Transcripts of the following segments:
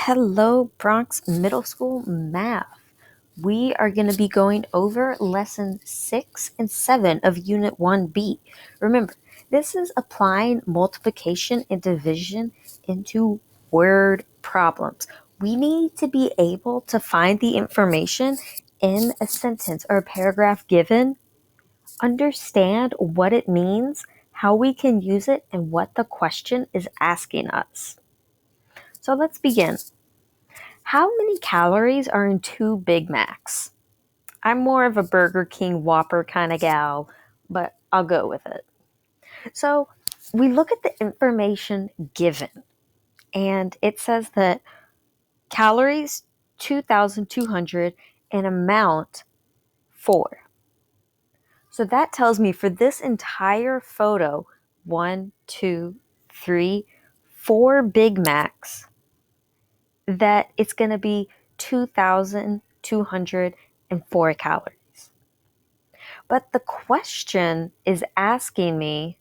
Hello, Bronx Middle School Math. We are going to be going over lesson 6 and 7 of Unit 1B. Remember, this is applying multiplication and division into word problems. We need to be able to find the information in a sentence or a paragraph given, understand what it means, how we can use it, and what the question is asking us. So let's begin. How many calories are in 2 Big Macs? I'm more of a Burger King Whopper kind of gal, but I'll go with it. So we look at the information given, and it says that calories 2,200 and amount 4. So that tells me for this entire photo, 1, 2, 3, 4 Big Macs, that it's going to be 2,204 calories. But the question is asking me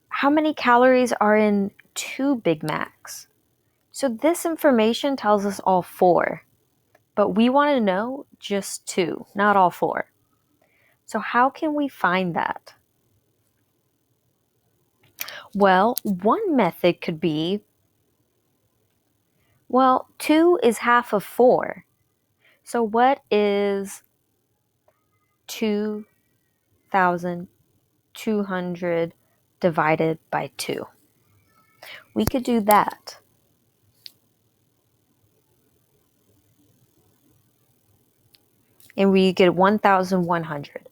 how many calories are in 2 Big Macs? So this information tells us all 4, but we want to know just 2, not all 4. So how can we find that? Well, one method could be, 2 is half of 4. So what is 2,200 divided by 2? We could do that. And we get 1,100.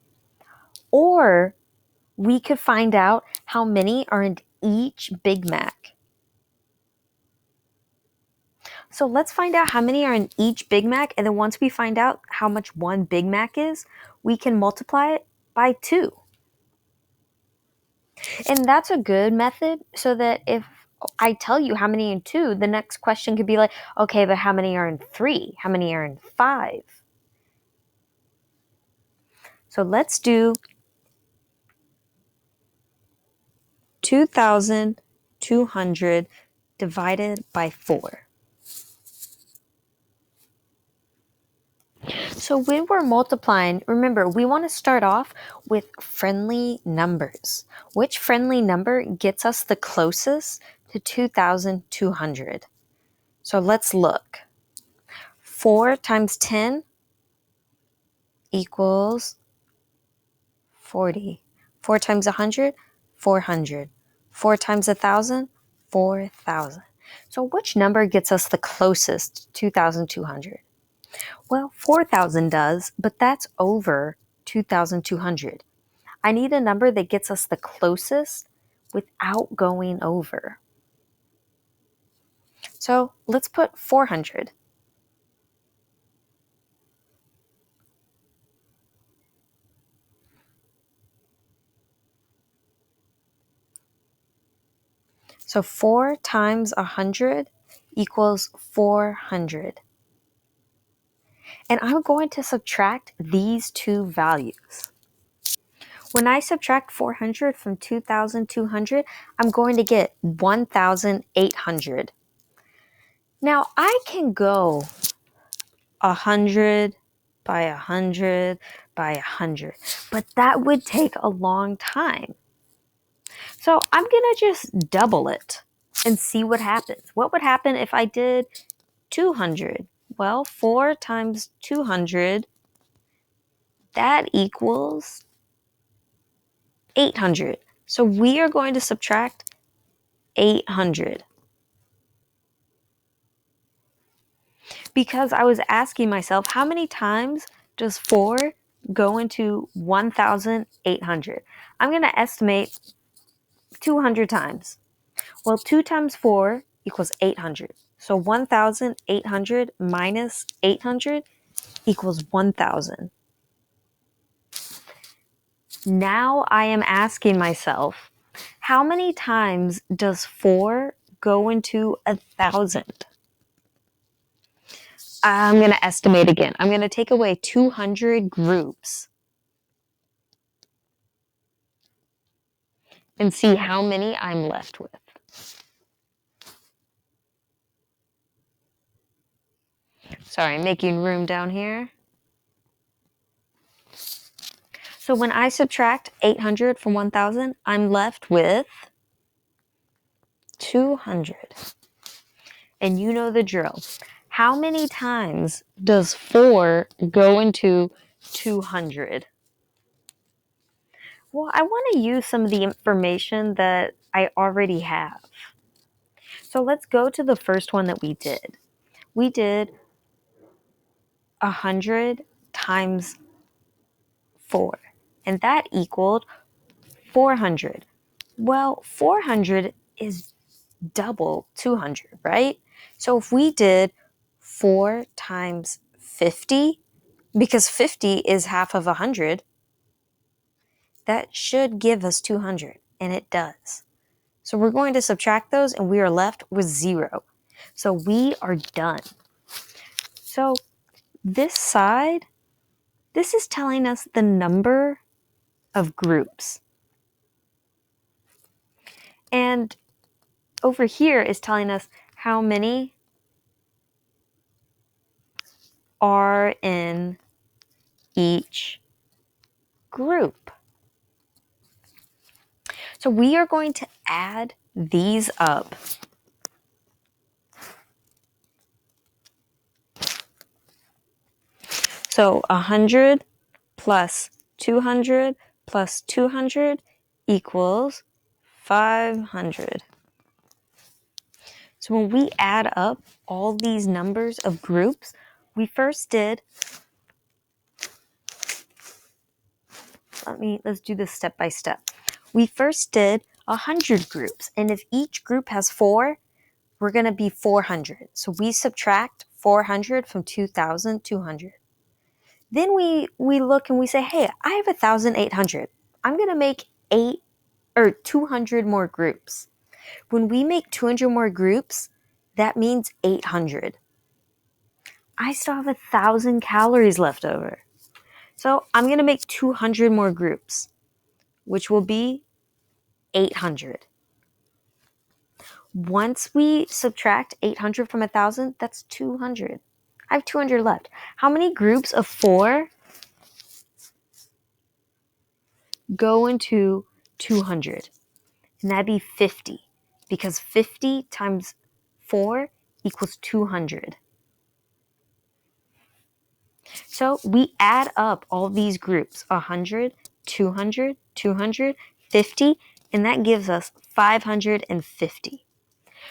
Or we could find out how many are in each Big Mac. So let's find out how many are in each Big Mac, and then once we find out how much one Big Mac is, we can multiply it by 2. And that's a good method, so that if I tell you how many in 2, the next question could be like, okay, but how many are in 3? How many are in 5? So let's do 2,200 divided by 4. So when we're multiplying, remember, we want to start off with friendly numbers. Which friendly number gets us the closest to 2,200? So let's look. 4 times 10 equals 40. 4 times 100, 400. 4 times 1,000, 4,000. So which number gets us the closest to 2,200? Well, 4,000 does, but that's over 2,200. I need a number that gets us the closest without going over. So let's put 400. So 4 times 100 equals 400. And I'm going to subtract these two values. When I subtract 400 from 2,200, I'm going to get 1,800. Now I can go 100 by 100 by 100, but that would take a long time. So I'm gonna just double it and see what happens. What would happen if I did 200? Well, 4 times 200, that equals 800. So we are going to subtract 800. Because I was asking myself, how many times does 4 go into 1,800? I'm going to estimate 200 times. Well, 2 times 4 equals 800. So 1,800 minus 800 equals 1,000. Now I am asking myself, how many times does 4 go into 1,000? I'm going to estimate again. I'm going to take away 200 groups and see how many I'm left with. Sorry, making room down here. So when I subtract 800 from 1,000, I'm left with 200. And you know the drill. How many times does 4 go into 200? Well, I want to use some of the information that I already have. So let's go to the first one that we did. We did 100 times 4, and that equaled 400. Well, 400 is double 200, right? So if we did 4 times 50, because 50 is half of 100, that should give us 200, and it does. So we're going to subtract those, and we are left with 0. So we are done. So this side, this is telling us the number of groups. And over here is telling us how many are in each group. So we are going to add these up. So 100 plus 200 plus 200 equals 500. So when we add up all these numbers of groups, we first did, let's do this step by step. We first did 100 groups, and if each group has 4, we're going to be 400. So we subtract 400 from 2,200. Then we look and we say, hey, I have 1,800. I'm going to make 200 more groups. When we make 200 more groups, that means 800. I still have 1,000 calories left over. So I'm going to make 200 more groups, which will be 800. Once we subtract 800 from 1,000, that's 200. I have 200 left. How many groups of 4 go into 200? And that'd be 50, because 50 times 4 equals 200. So we add up all these groups, 100, 200, 200, 50, and that gives us 550.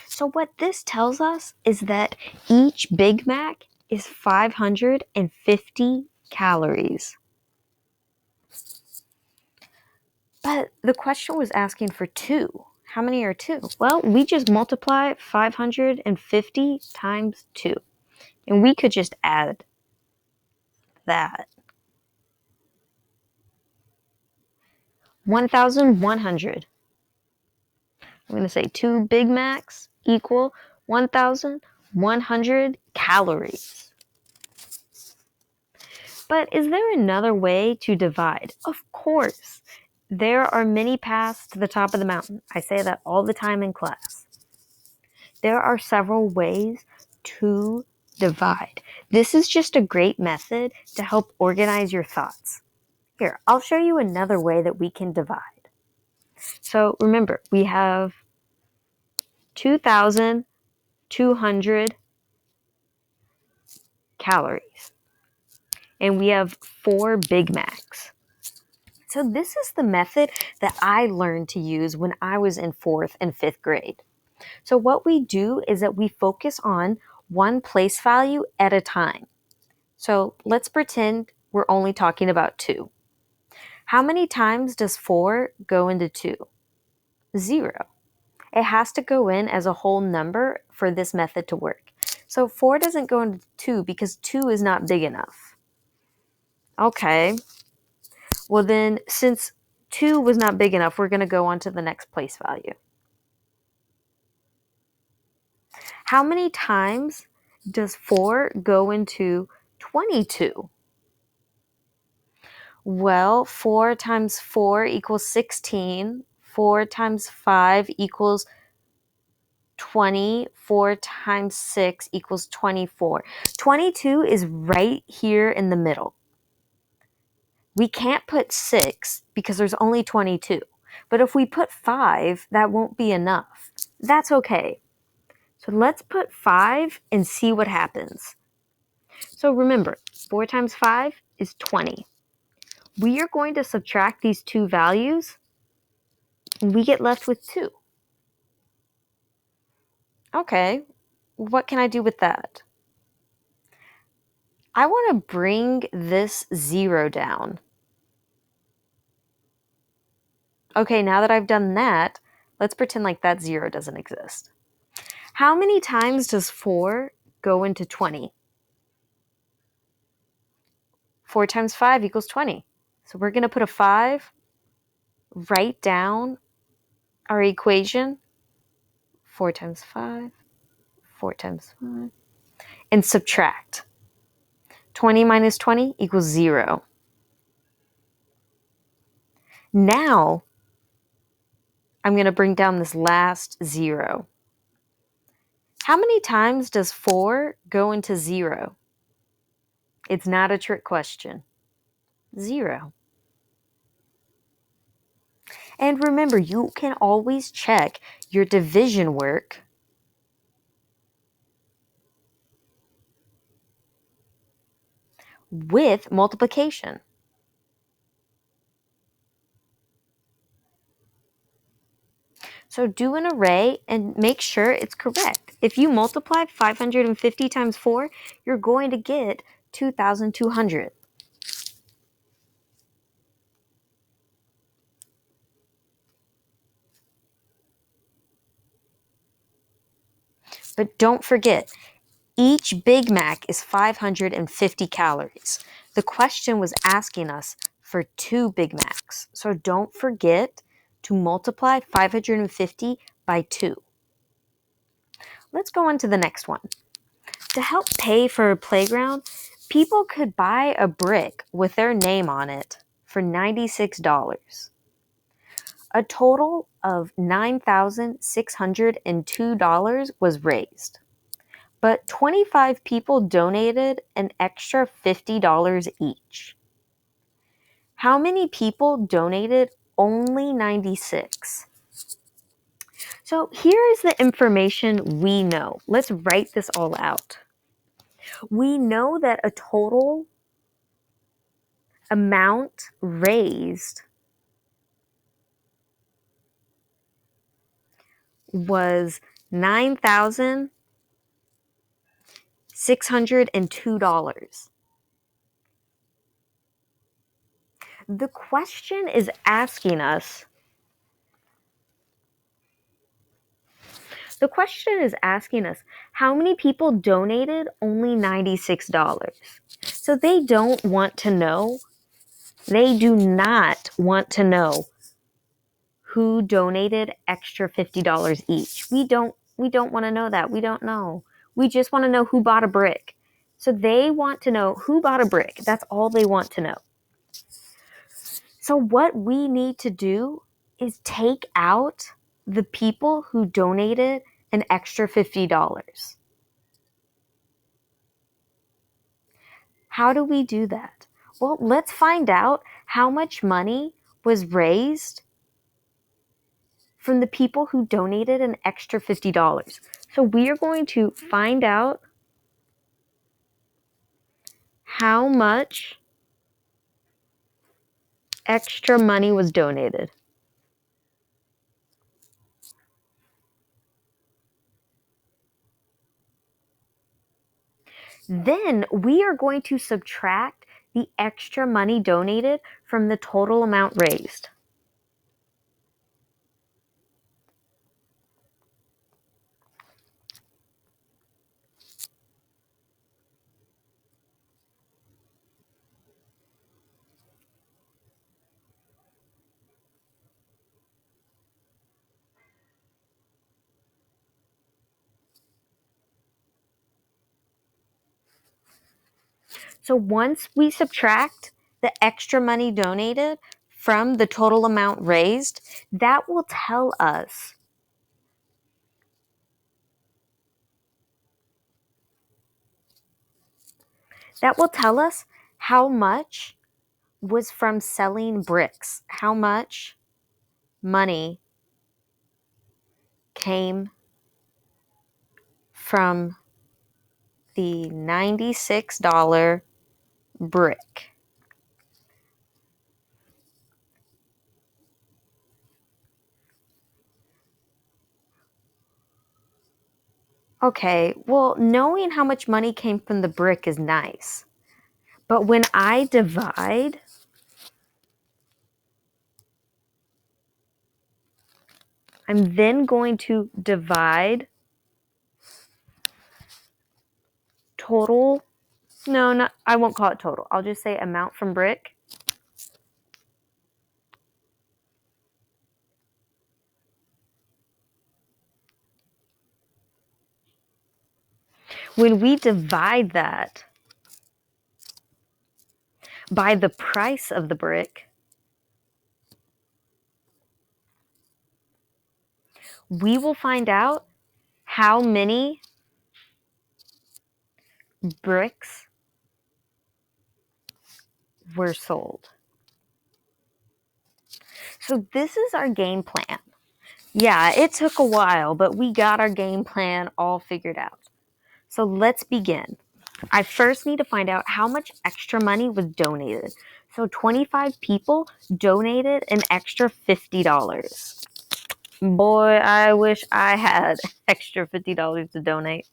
So what this tells us is that each Big Mac is 550 calories. But the question was asking for 2. How many are 2? Well, we just multiply 550 times 2. And we could just add that. 1,100. I'm going to say 2 Big Macs equal 1,100 calories. But is there another way to divide? Of course. There are many paths to the top of the mountain. I say that all the time in class. There are several ways to divide. This is just a great method to help organize your thoughts. Here, I'll show you another way that we can divide. So remember, we have 2,200 calories. And we have 4 Big Macs. So this is the method that I learned to use when I was in 4th and 5th grade. So what we do is that we focus on one place value at a time. So let's pretend we're only talking about 2. How many times does 4 go into 2? 0. It has to go in as a whole number for this method to work. So 4 doesn't go into 2 because 2 is not big enough. Okay. Well then, since 2 was not big enough, we're going to go on to the next place value. How many times does 4 go into 22? Well, 4 times 4 equals 16. 4 times 5 equals 24 times 6 equals 24. 22 is right here in the middle. We can't put 6 because there's only 22. But if we put 5, that won't be enough. That's okay. So let's put 5 and see what happens. So remember, 4 times 5 is 20. We are going to subtract these two values, and we get left with 2. Okay, what can I do with that? I want to bring this 0 down. Okay, now that I've done that, let's pretend like that 0 doesn't exist. How many times does 4 go into 20? 4 times 5 equals 20. So we're going to put a 5, write down our equation, 4 times 5, 4 times 5, and subtract. 20 minus 20 equals 0. Now, I'm going to bring down this last 0. How many times does 4 go into 0? It's not a trick question. 0. And remember, you can always check your division work with multiplication. So do an array and make sure it's correct. If you multiply 550 times 4, you're going to get 2,200. But don't forget, each Big Mac is 550 calories. The question was asking us for 2 Big Macs. So don't forget to multiply 550 by 2. Let's go on to the next one. To help pay for a playground, people could buy a brick with their name on it for $96. A total of $9,602 was raised, but 25 people donated an extra $50 each. How many people donated only 96? So here is the information we know. Let's write this all out. We know that a total amount raised was $9,602. The question is asking us how many people donated only $96. So they do not want to know who donated extra $50 each. We don't want to know that. We don't know. We just want to know who bought a brick. So they want to know who bought a brick. That's all they want to know. So what we need to do is take out the people who donated an extra $50. How do we do that? Well, let's find out how much money was raised from the people who donated an extra $50. So we are going to find out how much extra money was donated. Then we are going to subtract the extra money donated from the total amount raised. So once we subtract the extra money donated from the total amount raised, that will tell us That will tell us how much was from selling bricks, how much money came from the $96 brick. Okay, well, knowing how much money came from the brick is nice. But when I divide, I'm then going to divide total. No, not, I won't call it total. I'll just say amount from brick. When we divide that by the price of the brick, we will find out how many bricks were sold. So this is our game plan. Yeah, it took a while, but we got our game plan all figured out. So let's begin. I first need to find out how much extra money was donated. So 25 people donated an extra $50. Boy, I wish I had extra $50 to donate.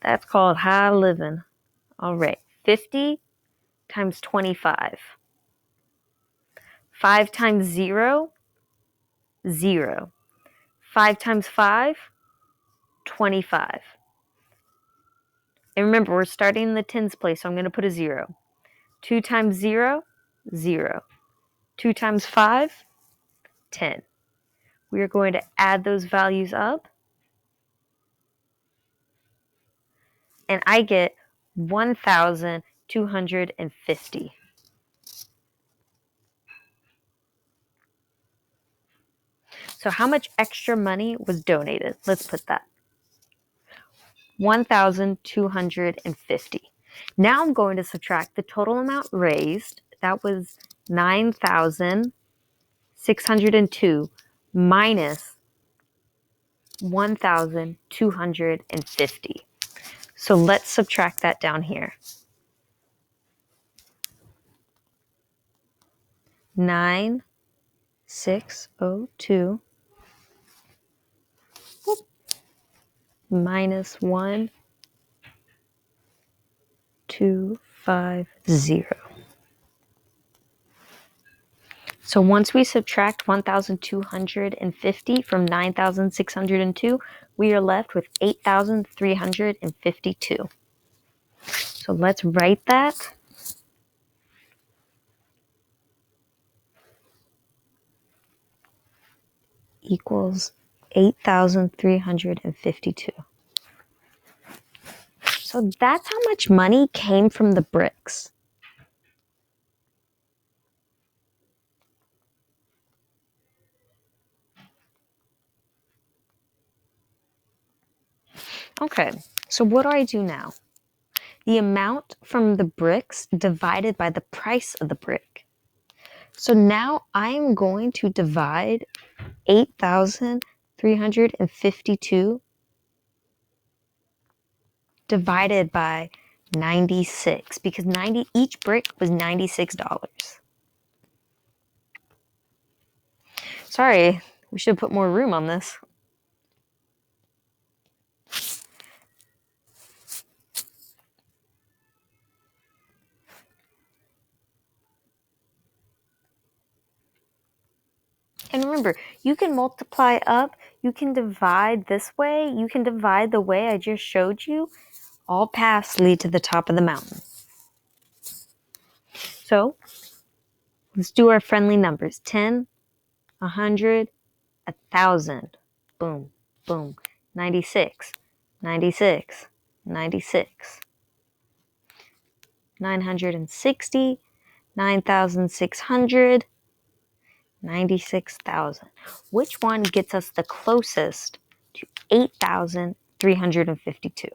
That's called high living. All right, 50 times 25. 5 times 0, 0. 5 times 5, 25. And remember, we're starting in the tens place, so I'm going to put a 0. 2 times 0, 0. 2 times 5, 10. We are going to add those values up. And I get 1,250. So how much extra money was donated? Let's put that. 1,250. Now I'm going to subtract the total amount raised. That was 9,602 minus 1,250. So let's subtract that down here. 9,602 minus 1,250. So once we subtract 1,250 from 9,602, we are left with 8,352. So let's write that. Equals 8,352. So that's how much money came from the bricks. Okay, so what do I do now? The amount from the bricks divided by the price of the brick. So now I'm going to divide 8,352 divided by 96 because each brick was $96. Sorry, we should put more room on this. And remember, you can multiply up, you can divide this way, you can divide the way I just showed you. All paths lead to the top of the mountain. So let's do our friendly numbers. 10, 100, 1,000. Boom, boom. 96, 96, 96. 960, 9,600, 96,000. Which one gets us the closest to 8,352?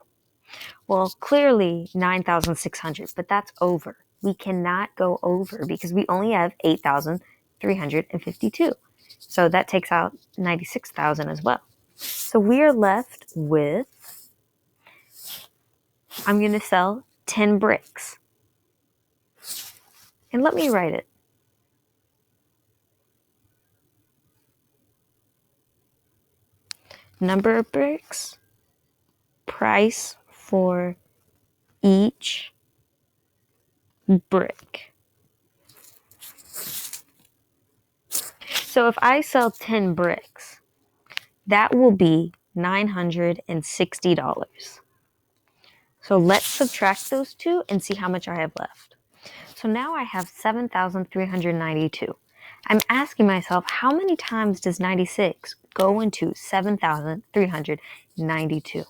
Well, clearly 9,600, but that's over. We cannot go over because we only have 8,352. So that takes out 96,000 as well. So we are left with, I'm going to sell 10 bricks. And let me write it. Number of bricks, price for each brick. So if I sell 10 bricks, that will be $960. So let's subtract those two and see how much I have left. So now I have 7,392. I'm asking myself, how many times does 96 go into 7,392?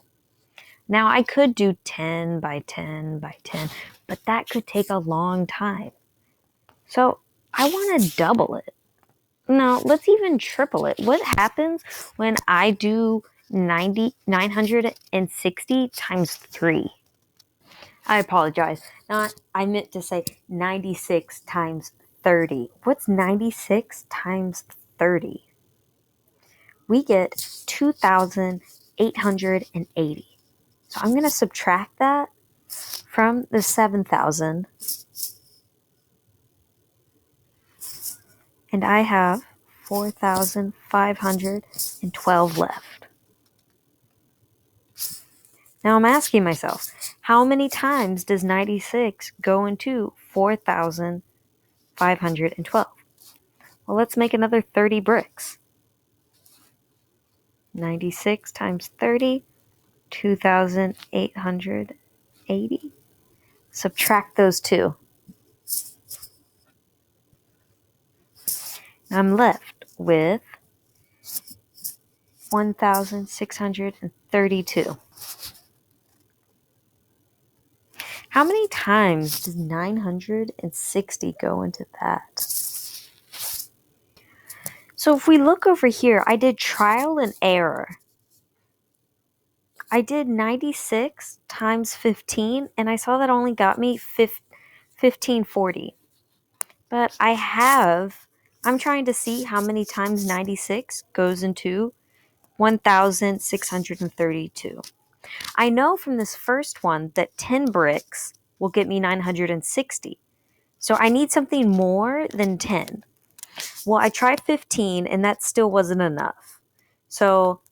Now I could do 10 by 10 by 10, but that could take a long time. So I want to double it. No, let's even triple it. What happens when I do 960 times 3? I apologize. I meant to say 96 times 30. What's 96 times 30? We get 2,880. So I'm going to subtract that from the 7,000. And I have 4,512 left. Now I'm asking myself, how many times does 96 go into 4,512? Well, let's make another 30 bricks. 96 times 30, 2,880. Subtract those two. I'm left with 1,632. How many times does 960 go into that? So if we look over here, I did trial and error. I did 96 times 15, and I saw that only got me 1540. But I'm trying to see how many times 96 goes into 1,632. I know from this first one that 10 bricks will get me 960. So I need something more than 10. Well, I tried 15 and that still wasn't enough. So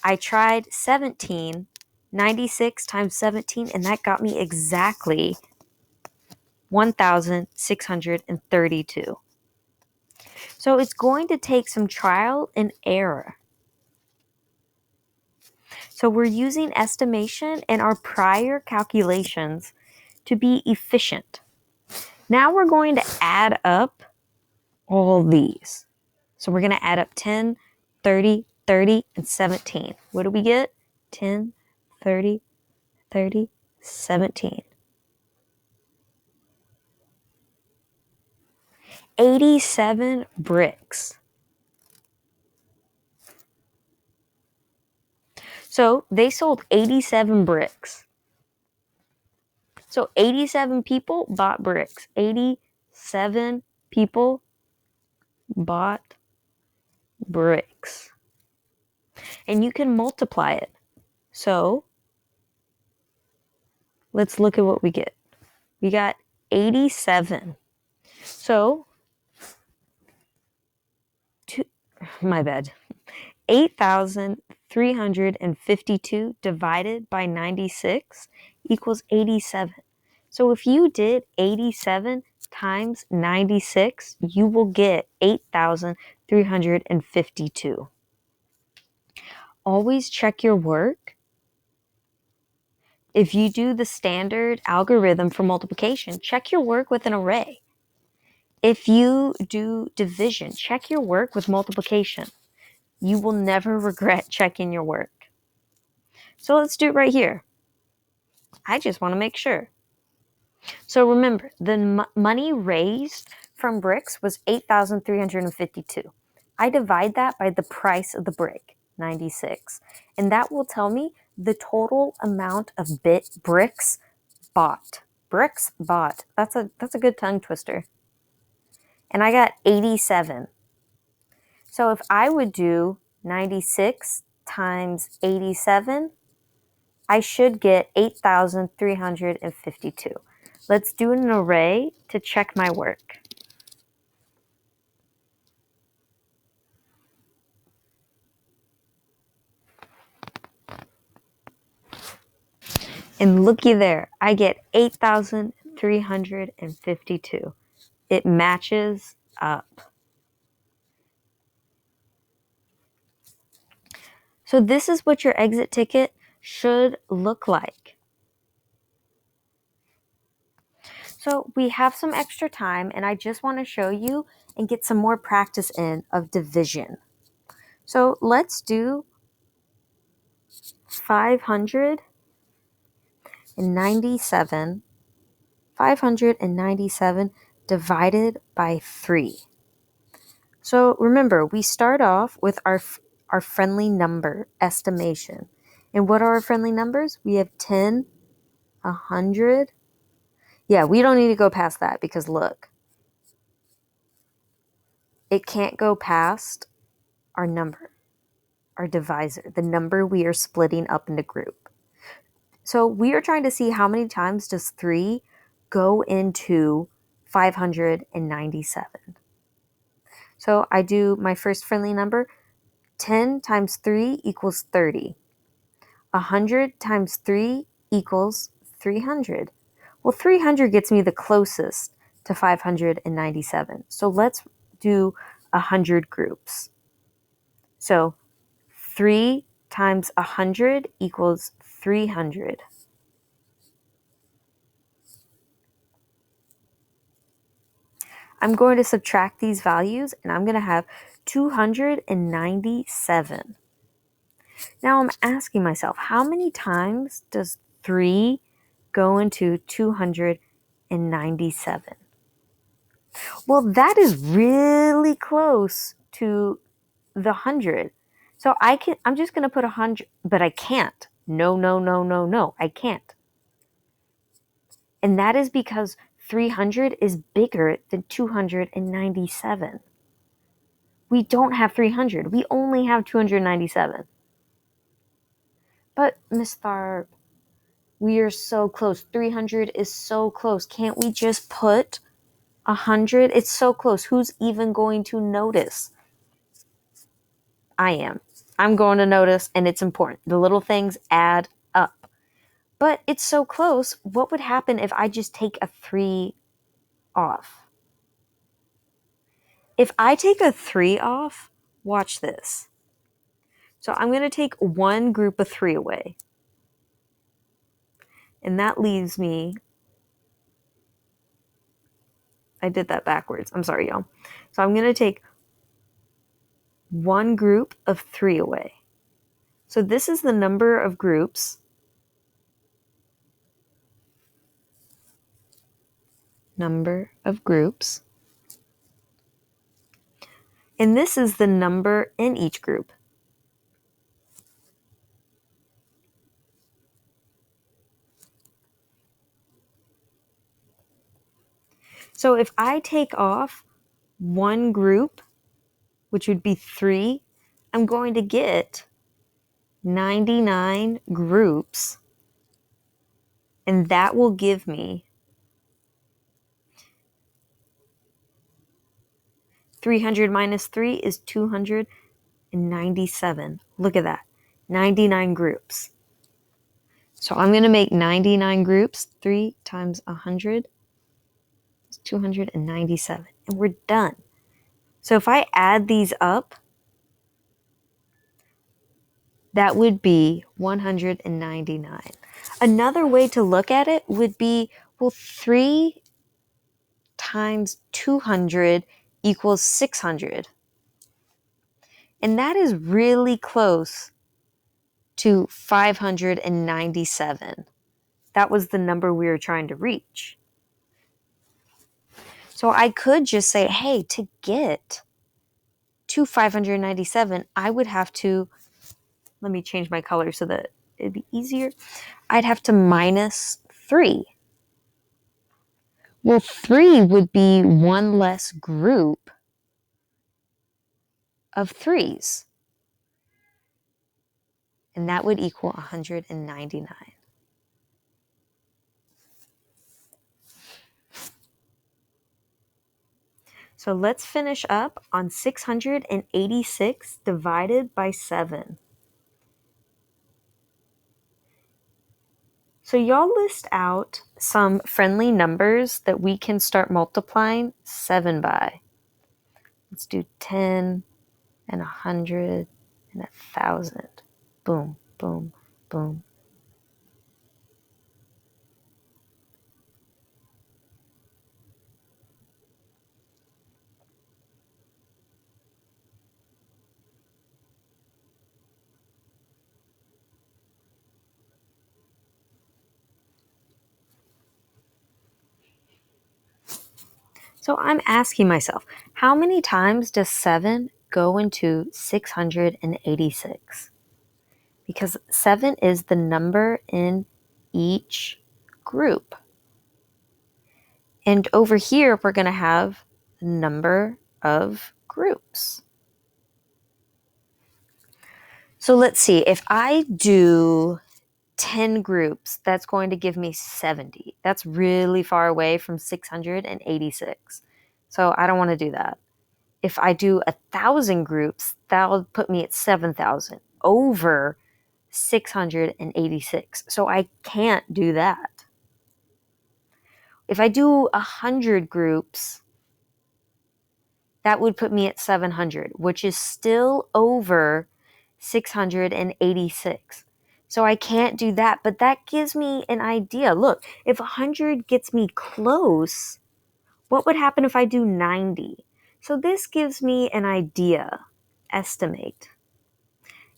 I tried 17, 96 times 17, and that got me exactly 1,632. So it's going to take some trial and error. So we're using estimation and our prior calculations to be efficient. Now we're going to add up all these. So we're going to add up 10, 30, 30, and 17. What do we get? 10, 30, 30, 17. 87 bricks. So they sold 87 bricks. So 87 people bought bricks. 87 people bought bricks. And you can multiply it. So let's look at what we get. We got 87. So, my bad. 8,352 divided by 96 equals 87. So if you did 87 times 96, you will get 8,352. Always check your work. If you do the standard algorithm for multiplication, check your work with an array. If you do division, check your work with multiplication. You will never regret checking your work. So let's do it right here. I just want to make sure. So remember, the money raised from bricks was 8,352. I divide that by the price of the brick, 96. And that will tell me the total amount of bricks bought. Bricks bought. That's a good tongue twister. And I got 87. So if I would do 96 times 87, I should get 8,352. Let's do an array to check my work. And looky there, I get 8,352. It matches up. So this is what your exit ticket should look like. So we have some extra time, and I just want to show you and get some more practice in of division. So let's do 597 divided by 3. So remember, we start off with our friendly number estimation. And what are our friendly numbers? We have 10, 100. Yeah, we don't need to go past that because look, it can't go past our number, our divisor, the number we are splitting up into group. So we are trying to see how many times does 3 go into 597. So I do my first friendly number. 10 times 3 equals 30. 100 times 3 equals 300. Well, 300 gets me the closest to 597. So let's do 100 groups. So 3 times 100 equals 300. I'm going to subtract these values, and I'm going to have 297. Now I'm asking myself, how many times does 3 go into 297? Well, that is really close to the 100. So I'm just going to put 100, but I can't. No, I can't. And that is because 300 is bigger than 297. We don't have 300. We only have 297. But Miss Tharp, we are so close. 300 is so close. Can't we just put 100? It's so close. Who's even going to notice? I am. I'm going to notice, and it's important. The little things add up. But it's so close. What would happen if I just take a 3 off? If I take a 3 off, watch this. So I'm going to take one group of 3 away. And that leaves me, I did that backwards. I'm sorry, y'all. So I'm going to take one group of 3 away. So this is the number of groups. Number of groups. And this is the number in each group. So if I take off one group, which would be 3, I'm going to get 99 groups. And that will give me 300 minus 3 is 297. Look at that. 99 groups. So I'm going to make 99 groups. 3 times 100 is 297. And we're done. So if I add these up, that would be 199. Another way to look at it would be, well, 3 times 200 equals 600. And that is really close to 597. That was the number we were trying to reach. So I could just say, hey, to get to 597, I would have to, let me change my color so that it'd be easier. I'd have to minus 3. Well, 3 would be one less group of 3s. And that would equal 199. So let's finish up on 686 divided by 7. So y'all list out some friendly numbers that we can start multiplying 7 by. Let's do 10 and 100 and 1,000. Boom, boom, boom. So I'm asking myself, how many times does 7 go into 686? Because 7 is the number in each group. And over here, we're going to have the number of groups. So let's see, if I do 10 groups, that's going to give me 70. That's really far away from 686. So I don't want to do that. If I do 1,000 groups, that'll put me at 7,000 over 686. So I can't do that. If I do 100 groups, that would put me at 700, which is still over 686. So I can't do that, but that gives me an idea. Look, if 100 gets me close, what would happen if I do 90? So this gives me an idea, estimate.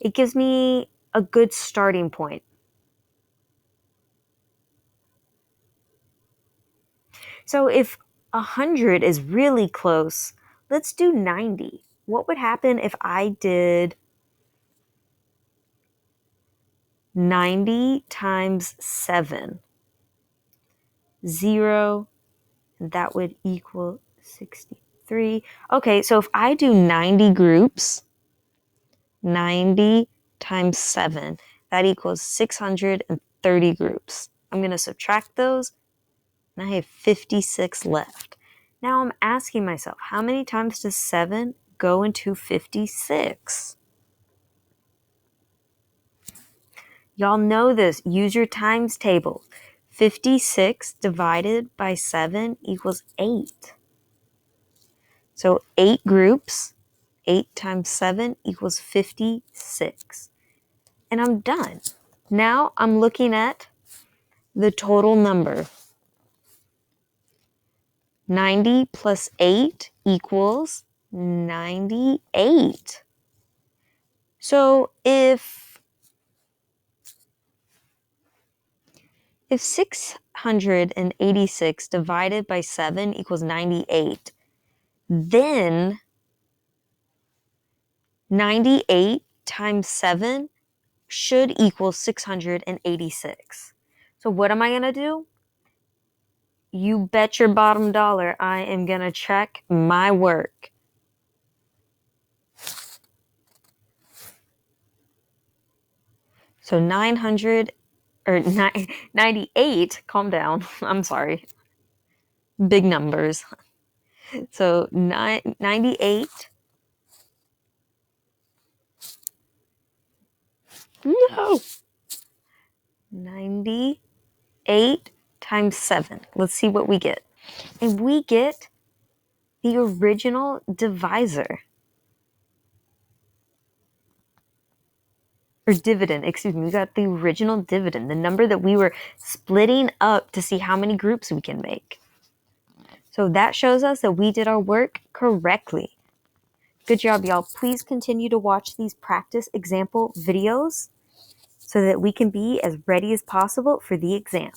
It gives me a good starting point. So if 100 is really close, let's do 90. What would happen if I did 90 times 7? 0, and that would equal 63. Okay, so if I do 90 groups, 90 times 7, that equals 630 groups. I'm going to subtract those, and I have 56 left. Now I'm asking myself, how many times does 7 go into 56? Y'all know this. Use your times table. 56 divided by 7 equals 8. So 8 groups, 8 times 7 equals 56. And I'm done. Now I'm looking at the total number. 90 plus 8 equals 98. So if 686 divided by 7 equals 98, then 98 times 7 should equal 686. So what am I going to do? You bet your bottom dollar I am going to check my work. So 98, calm down. I'm sorry. Big numbers. So 98. No. 98 times 7. Let's see what we get. And we get the original divisor. Or dividend, excuse me. We got the original dividend, the number that we were splitting up to see how many groups we can make. So that shows us that we did our work correctly. Good job, y'all. Please continue to watch these practice example videos so that we can be as ready as possible for the exam.